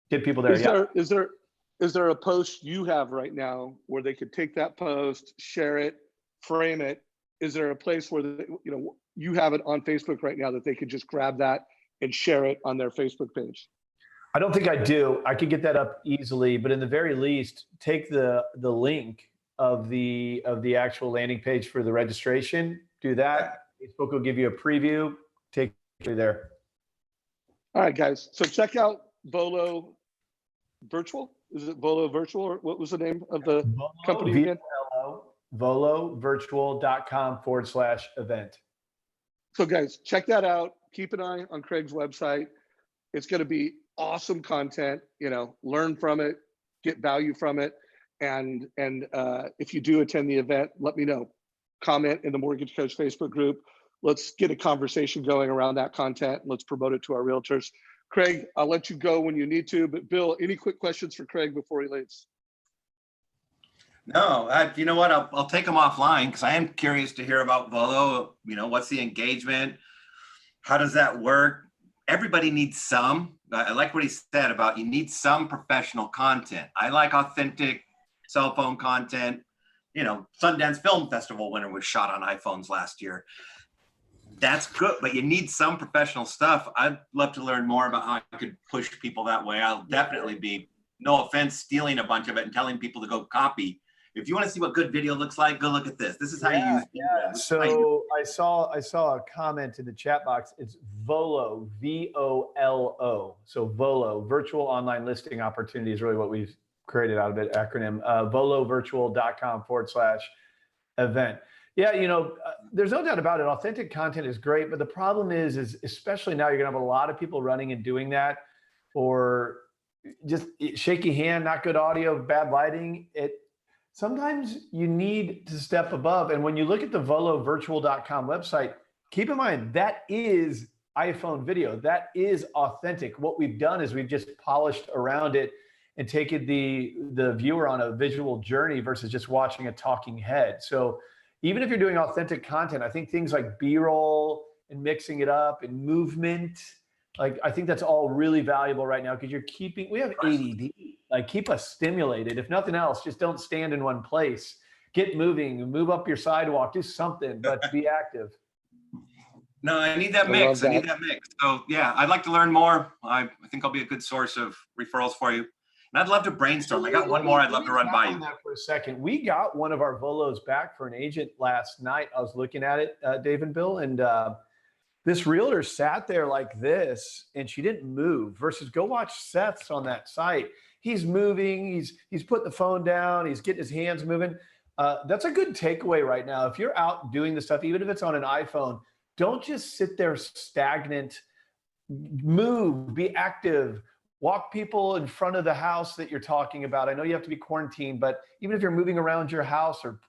S1: Get people there.
S2: Is there a post you have right now where they could take that post, share it, frame it, is there a place where you have it on Facebook right now that they could just grab that and share it on their Facebook page?
S1: I don't think I do. I could get that up easily, but in the very least, take the link of the actual landing page for the registration. Do that. Facebook will give you a preview. Take you there.
S2: All right, guys. So check out Volo Virtual. Is it Volo Virtual, or what was the name of the company again?
S1: VoloVirtual.com/event.
S2: So guys, check that out. Keep an eye on Craig's website. It's going to be awesome content. Learn from it, get value from it, and if you do attend the event, let me know. Comment in the Mortgage Coach Facebook group. Let's get a conversation going around that content. Let's promote it to our realtors. Craig, I'll let you go when you need to, but Bill, any quick questions for Craig before he leaves?
S3: No, you know what? I'll take them offline because I am curious to hear about Volo. What's the engagement? How does that work? Everybody needs some. I like what he said about you need some professional content. I like authentic cell phone content. Sundance Film Festival winner was shot on iPhones last year. That's good, but you need some professional stuff. I'd love to learn more about how I could push people that way. I'll definitely be, no offense, stealing a bunch of it and telling people to go copy. If you want to see what good video looks like, go look at this. This is how you use video.
S1: So I saw a comment in the chat box. It's Volo, VOLO. So Volo, Virtual Online Listing Opportunity is really what we've created out of it, acronym. VoloVirtual.com/event. Yeah, there's no doubt about it. Authentic content is great, but the problem is especially now you're gonna have a lot of people running and doing that, or just shaky hand, not good audio, bad lighting. Sometimes you need to step above. And when you look at the VoloVirtual.com website, keep in mind that is iPhone video. That is authentic. What we've done is we've just polished around it and taken the viewer on a visual journey versus just watching a talking head. So even if you're doing authentic content, I think things like B-roll and mixing it up and movement, I think that's all really valuable right now because we have ADD. Keep us stimulated. If nothing else, just don't stand in one place. Get moving, move up your sidewalk, do something, but be active.
S3: No, I need that mix. I need that mix. So yeah, I'd like to learn more. I think I'll be a good source of referrals for you. And I'd love to brainstorm. I got one more I'd love to run by you.
S1: For a second, we got one of our Volos back for an agent last night. I was looking at it, Dave and Bill, and this realtor sat there like this, and she didn't move. Versus go watch Seth's on that site. He's moving. He's putting the phone down. He's getting his hands moving. That's a good takeaway right now. If you're out doing the stuff, even if it's on an iPhone, don't just sit there stagnant. Move. Be active. Walk people in front of the house that you're talking about. I know you have to be quarantined, but even if you're moving around your house or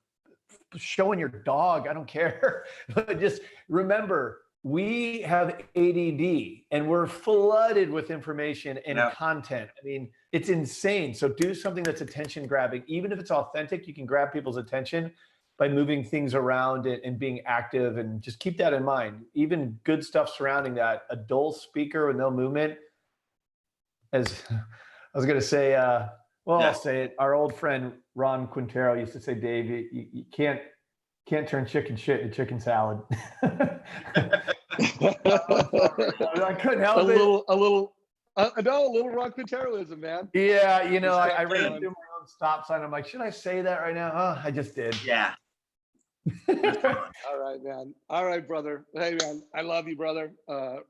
S1: showing your dog, I don't care. But just remember, we have ADD and we're flooded with information and content. I mean, it's insane. So do something that's attention grabbing. Even if it's authentic, you can grab people's attention by moving things around it and being active, and just keep that in mind. Even good stuff surrounding that. A dull speaker with no movement, as I was going to say, I'll say it. Our old friend Ron Quintero used to say, Dave, you can't turn chicken shit into chicken salad. I couldn't help it.
S2: A little Ron Quinteroism, man.
S1: Yeah, I ran through my own stop sign. I'm like, should I say that right now? Oh, I just did.
S3: Yeah.
S2: All right, man. All right, brother. Hey, man, I love you, brother.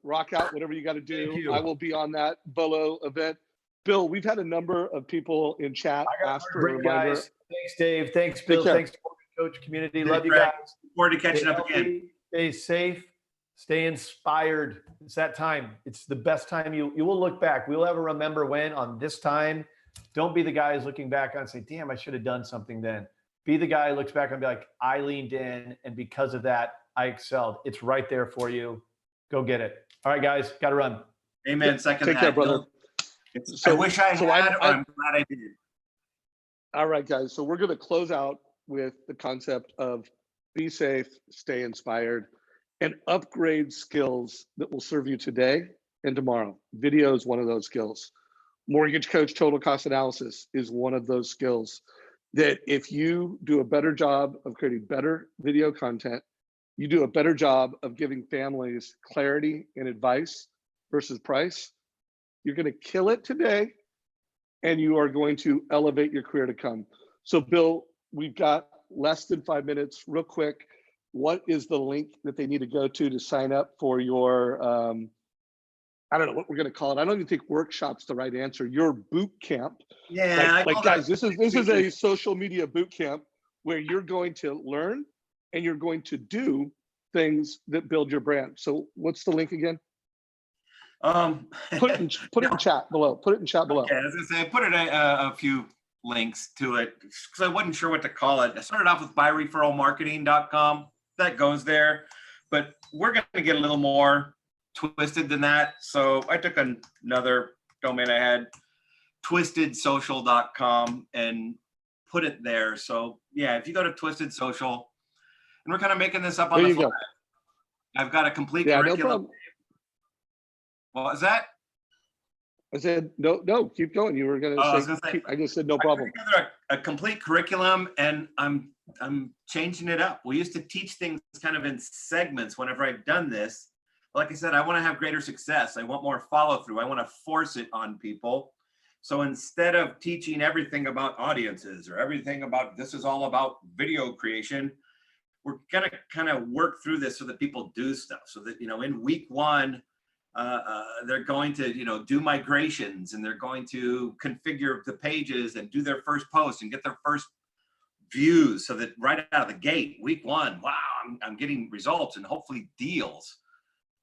S2: Rock out, whatever you got to do. I will be on that Volo event. Bill, we've had a number of people in chat ask for a reminder.
S1: Guys. Thanks, Dave. Thanks, Bill. Thanks, Coach community. Love you guys.
S3: Look forward to catching up again.
S1: Stay safe. Stay inspired. It's that time. It's the best time. You will look back. We'll ever remember when on this time. Don't be the guy who's looking back on and say, damn, I should have done something then. Be the guy who looks back and be like, I leaned in, and because of that, I excelled. It's right there for you. Go get it. All right, guys, got to run.
S3: Amen. Second.
S2: Take care, brother.
S3: I wish I had, or I'm glad I did.
S2: All right, guys. So we're going to close out with the concept of be safe, stay inspired, and upgrade skills that will serve you today and tomorrow. Video is one of those skills. Mortgage Coach Total Cost Analysis is one of those skills that if you do a better job of creating better video content, you do a better job of giving families clarity and advice versus price, you're going to kill it today, and you are going to elevate your career to come. So Bill, we've got less than 5 minutes. Real quick, what is the link that they need to go to sign up for your, I don't know what we're going to call it. I don't even think workshop's the right answer. Your boot camp.
S3: Yeah,
S2: Like guys, this is a social media boot camp where you're going to learn and you're going to do things that build your brand. So what's the link again? Put it in chat below. Put it in chat below.
S3: Okay, I was gonna say, I put a few links to it because I wasn't sure what to call it. I started off with buyreferralmarketing.com. That goes there, but we're gonna get a little more twisted than that. So I took another domain I had, twistedsocial.com, and put it there. So yeah, if you go to Twisted Social, and we're kind of making this up on the fly. I've got a complete curriculum.
S2: No problem.
S3: What was that?
S2: I said, no, keep going. You were going to say, I just said, no problem.
S3: I put together a complete curriculum, and I'm changing it up. We used to teach things kind of in segments whenever I've done this. Like I said, I want to have greater success. I want more follow through. I want to force it on people. So instead of teaching everything about audiences or everything about this is all about video creation, we're going to kind of work through this so that people do stuff. So that, in week one, they're going to, do migrations, and they're going to configure the pages and do their first post and get their first views, so that right out of the gate, week one, wow, I'm getting results and hopefully deals.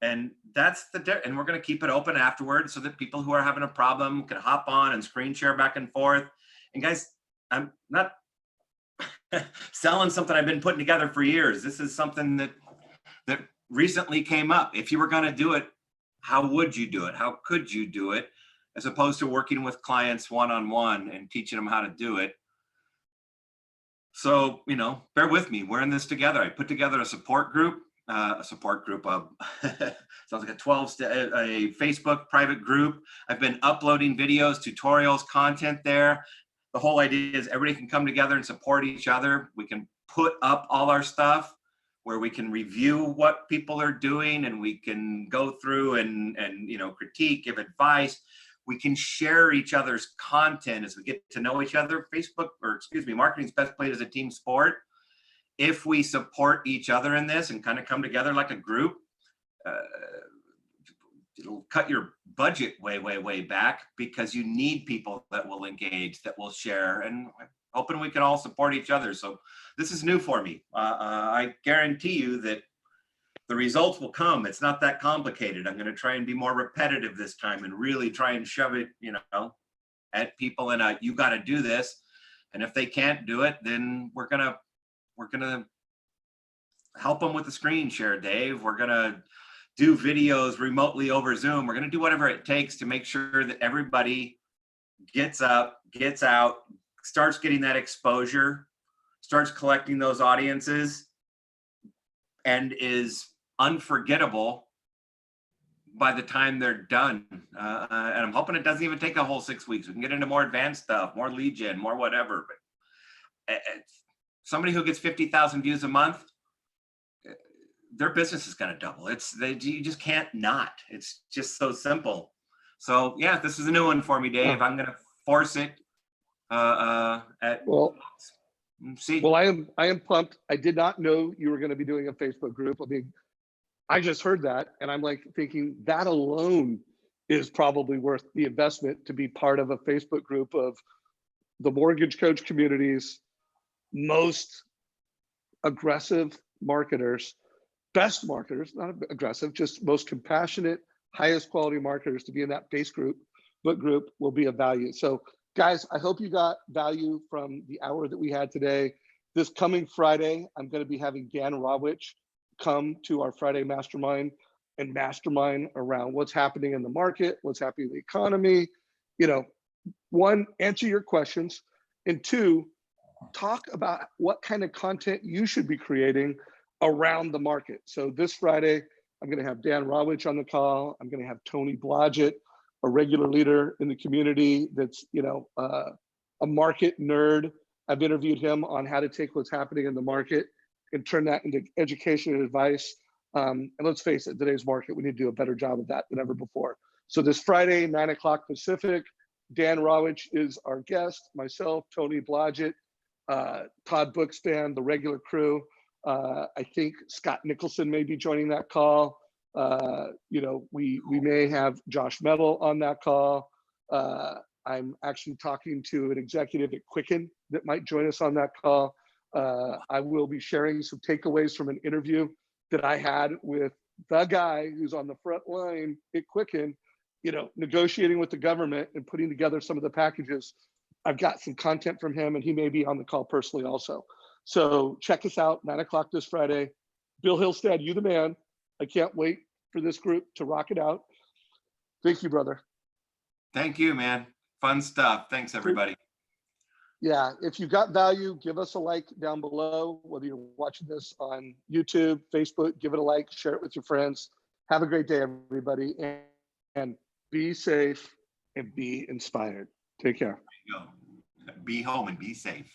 S3: And that's and we're going to keep it open afterwards so that people who are having a problem can hop on and screen share back and forth. And guys, I'm not selling something I've been putting together for years. This is something that recently came up. If you were going to do it, how would you do it? How could you do it? As opposed to working with clients one-on-one and teaching them how to do it. So, bear with me. We're in this together. I put together a support group of sounds like a Facebook private group. I've been uploading videos, tutorials, content there. The whole idea is everybody can come together and support each other. We can put up all our stuff where we can review what people are doing, and we can go through and critique, give advice. We can share each other's content as we get to know each other. Marketing's best played as a team sport. If we support each other in this and kind of come together like a group, it'll cut your budget way, way, way back, because you need people that will engage, that will share, and hoping we can all support each other. So this is new for me. I guarantee you that the results will come. It's not that complicated. I'm going to try and be more repetitive this time and really try and shove it, at people in you got to do this. And if they can't do it, then we're going to help them with the screen share, Dave. We're going to do videos remotely over Zoom. We're going to do whatever it takes to make sure that everybody gets up, gets out, starts getting that exposure, starts collecting those audiences, and is unforgettable by the time they're done. And I'm hoping it doesn't even take a whole 6 weeks. We can get into more advanced stuff, more lead gen, more whatever. But somebody who gets 50,000 views a month, their business is going to double. You just can't not. It's just so simple. So yeah, this is a new one for me, Dave. I'm going to force it. See.
S2: Well, I am pumped. I did not know you were going to be doing a Facebook group. I mean, I just heard that, and I'm like thinking that alone is probably worth the investment to be part of a Facebook group of the mortgage coach community's most aggressive marketers, best marketers, not aggressive, just most compassionate, highest quality marketers. To be in that Facebook group will be of value. So guys, I hope you got value from the hour that we had today. This coming Friday, I'm going to be having Dan Rawich come to our Friday mastermind and mastermind around what's happening in the market, what's happening in the economy. One, answer your questions, and two, talk about what kind of content you should be creating around the market. So this Friday, I'm going to have Dan Rawich on the call. I'm going to have Tony Blodgett, a regular leader in the community that's, a market nerd. I've interviewed him on how to take what's happening in the market and turn that into education and advice. And let's face it, today's market, we need to do a better job of that than ever before. So this Friday, 9 o'clock Pacific, Dan Rawich is our guest, myself, Tony Blodgett, Todd Bookspan, the regular crew. I think Scott Nicholson may be joining that call. You know, we may have Josh Metal on that call. I'm actually talking to an executive at Quicken that might join us on that call. I will be sharing some takeaways from an interview that I had with the guy who's on the front line at Quicken, you know, negotiating with the government and putting together some of the packages. I've got some content from him, and he may be on the call personally also. So check us out, 9 o'clock this Friday. Bill Hillstead, you the man. I can't wait for this group to rock it out. Thank you, brother.
S3: Thank you, man. Fun stuff. Thanks, everybody.
S2: Yeah, if you got value, give us a like down below, whether you're watching this on YouTube, Facebook, give it a like, share it with your friends. Have a great day, everybody, and be safe and be inspired. Take care.
S3: There you go. Be home and be safe.